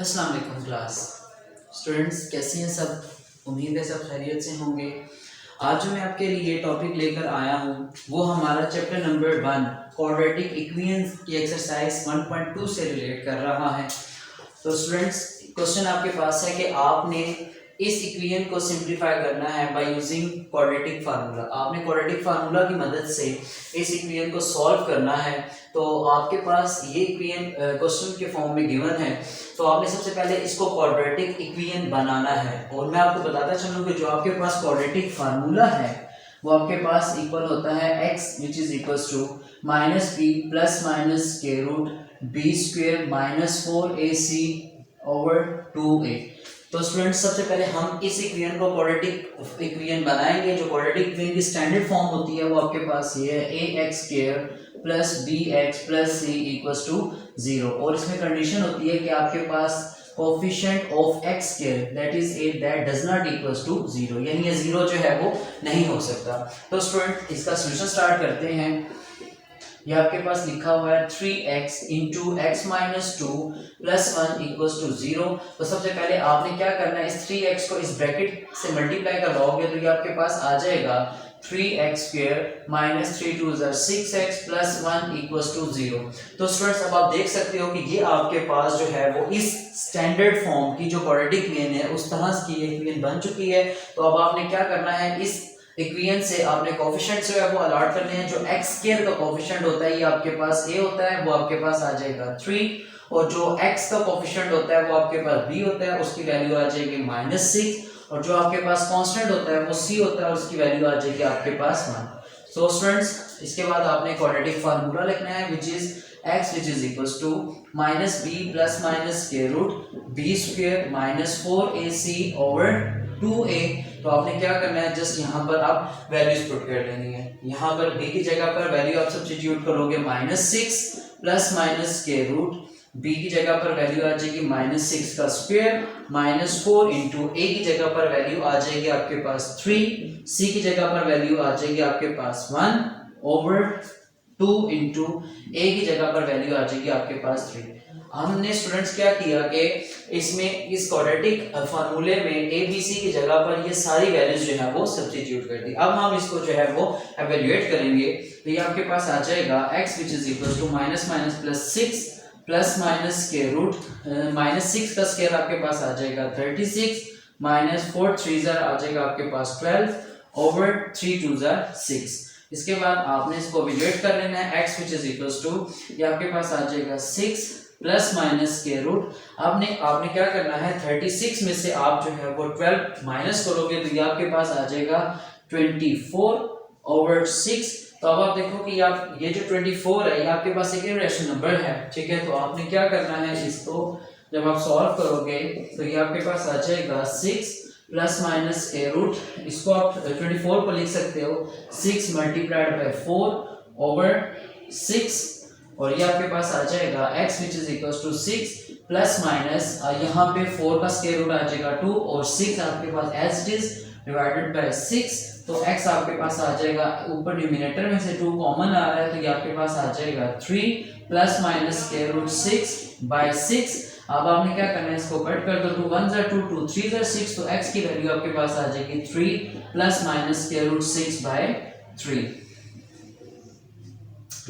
अस्सलाम वालेकुम class students, कैसे हैं सब? उम्मीद है सब खैरियत से होंगे। आज जो मैं आपके लिए टॉपिक लेकर आया हूँ वो हमारा चैप्टर नंबर 1 क्वाड्रेटिक इक्वेशंस की एक्सरसाइज 1.2 से रिलेट कर रहा है। तो स्टूडेंट्स, क्वेश्चन आपके पास है कि आपने इस इक्वेशन को सिंप्लीफाई करना है बाय यूजिंग क्वाड्रेटिक फार्मूला। आपने क्वाड्रेटिक फार्मूला की मदद से इस इक्वेशन को सॉल्व करना है। तो आपके पास ये इक्वेशन क्वेश्चन के फॉर्म में गिवन है, तो आपने सबसे पहले इसको क्वाड्रेटिक इक्वेशन बनाना है। और मैं आपको बताता चलूँ कि जो आपके पास क्वाड्रेटिक फार्मूला है वो आपके पास इक्वल होता है x which is equals to minus b plus minus के root b square minus 4ac over 2a। तो स्टूडेंट्स, सबसे पहले हम इस इक्वेशन को क्वाड्रेटिक इक्वेशन बनाएंगे। जो क्वाड्रेटिक इक्वेशन की स्टैंडर्ड फॉर्म होती है वो आपके पास ये है ax square plus bx plus c equals to 0। और इसमें कंडीशन होती है कि आपके पास coefficient of x square that is 8 that does not equals to 0, यानी ये 0 जो है वो नहीं हो सकता। तो स्टूडेंट, इसका सॉल्यूशन स्टार्ट करते हैं। ये आपके पास लिखा हुआ है 3x into x minus 2 plus 1 equals to 0। तो सबसे पहले आपने क्या करना है, इस 3x को इस ब्रैकेट से मल्टीप्लाई करवाओगे तो ये आपके पास आ जाएगा 3x square minus 3 2 6x plus 1 equals to 0। तो स्टूडेंट्स, अब आप देख सकते हो कि ये आपके पास जो है वो इस स्टैंडर्ड फॉर्म की जो क्वाड्रेटिक इक्वेशन है उस तरह की इक्वेशन बन चुकी है। तो अब आपने क्या करना है, इस इक्वेशन से आपने कोफिशिएंट जो है वो अलॉट करने हैं। जो x स्क्वायर का कोफिशिएंट होता है ये आपके पास a होता है, वो आपके पास आ जाएगा 3। और जो x का कोफिशिएंट होता है वो आपके पास b होता है, उसकी वैल्यू आ जाएगी -6। और जो आपके पास कांस्टेंट होता है वो c होता है, उसकी वैल्यू आ जाएगी आपके पास 1। सो स्टूडेंट्स, इसके बाद आपने क्वाड्रेटिक फार्मूला लिखना है which is x which is equals to minus b plus minus के root b square minus 4ac over 2a। तो आपने क्या करना है, जस्ट यहाँ पर आप वैल्यूज पुट कर लेनी है। यहाँ पर b की जगह पर वैल्यू आप सब्स्टिट्यूट करोगे -6 प्लस माइनस के रूट b की जगह पर वैल्यू आ जाएगी -6 का स्क्वायर माइनस 4 इंटू a की जगह पर वैल्यू आ जाएगी आपके पास 3, c की जगह पर वैल्यू आ जाएगी आपके पास 1 ओवर 2 इंटू ए की जगह पर वैल्यू आ जाएगी आपके पास 3। हमने स्टूडेंट्स क्या किया कि इसमें इस क्वाड्रेटिक फार्मूले में ए बी सी की जगह पर ये सारी वैल्यूज जो है वो सब्स्टिट्यूट कर दी। अब हम इसको जो है वो एवेल्युएट करेंगे। तो ये आपके पास आ जाएगा x which is equal to minus minus plus 6 plus minus के रूट -6 का स्क्वायर आपके पास आ जाएगा 36 माइनस 4 3 आ जाएगा आपके पास 12 ओवर 3 2 6। इसके बाद आपने इसको इवेल्युएट कर लेना है x which is equals to ये आपके पास आ जाएगा 6 प्लस माइनस के रूट। आपने क्या करना है, 36 में से आप जो है वो 12 माइनस करोगे तो ये आपके पास आ जाएगा 24 ओवर 6। तो अब आप देखो कि ये जो 24 है ये आपके पास एक इरेशनल नंबर है, ठीक है। तो आपने क्या करना है, इसको जब आप सॉल्व करोगे तो ये आपके पास आ जाएगा 6 प्लस माइनस के रूट, इसको आप 24 को लिख सकते हो 6 मल्टीप्लाइड बाय 4 ओवर 6। और ये आपके पास आ जाएगा x which is equals to 6 plus minus यहाँ पे 4 का स्क्वायर रूट आ जाएगा 2 और 6 आपके पास as it is divided by 6। तो x आपके पास आ जाएगा, ऊपर न्यूमरेटर में से 2 कॉमन आ रहा है तो ये आपके पास आ जाएगा 3 plus minus square root 6 by 6। अब आपने क्या करना है, इसको कट कर दो, 2 1 2 2 3 6। तो x की वैल्यू आपके पास आ जाएगी 3 plus minus square root 6 by 3।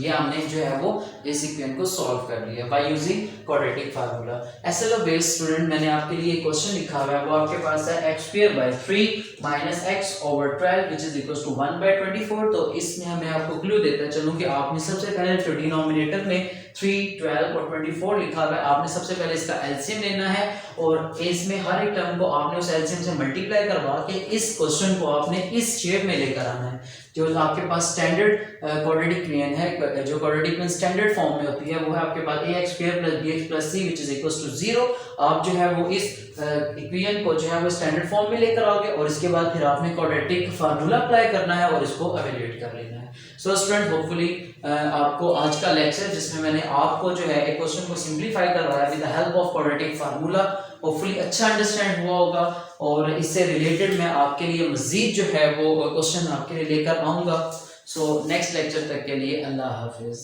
ये हमने जो है वो इस इक्वेशन को सॉल्व कर लिया by using quadratic formula. SLO based student, मैंने आपके लिए एक क्वेश्चन लिखा हुआ है, वो आपके पास है x square by 3 minus x over 12 which is equals to 1 by 24। तो इसमें मैं आपको क्लू देता चलूं कि आपने सबसे पहले जो डिनोमिनेटर में 3 12 और 24 लिखा हुआ है, आपने सबसे पहले इसका एलसीएम लेना है और इसमें हर एक टर्म को आपने उस एलसीएम से मल्टीप्लाई करवा के इस क्वेश्चन को आपने इस शेप में लेकर आना है। जो आपके पास स्टैंडर्ड क्वाड्रेटिक इक्वेशन है, जो क्वाड्रेटिक इक्वेशन स्टैंडर्ड फॉर्म में होती है वो है आपके पास ax square plus bx plus c which is equals to 0। आप जो है वो इस इक्वेशन को जो है वो स्टैंडर्ड फॉर्म में लेकर आओगे और इसके बाद फिर आपने क्वाड्रेटिक फार्मूला अप्लाई करना है और इसको एवेल्युएट कर लेना है। सो स्टूडेंट, होपफुली आपको आज का लेक्चर जिसमें मैंने आपको जो है एक क्वेश्चन को सिंप्लीफाई करवाया with the help of quadratic formula, hopefully अच्छा अंडरस्टैंड हुआ होगा। और इससे रिलेटेड मैं आपके लिए मजीद जो है वो क्वेश्चन आपके लिए लेकर आऊँगा। सो नेक्स्ट लेक्चर तक के लिए अल्लाह हाफिज़।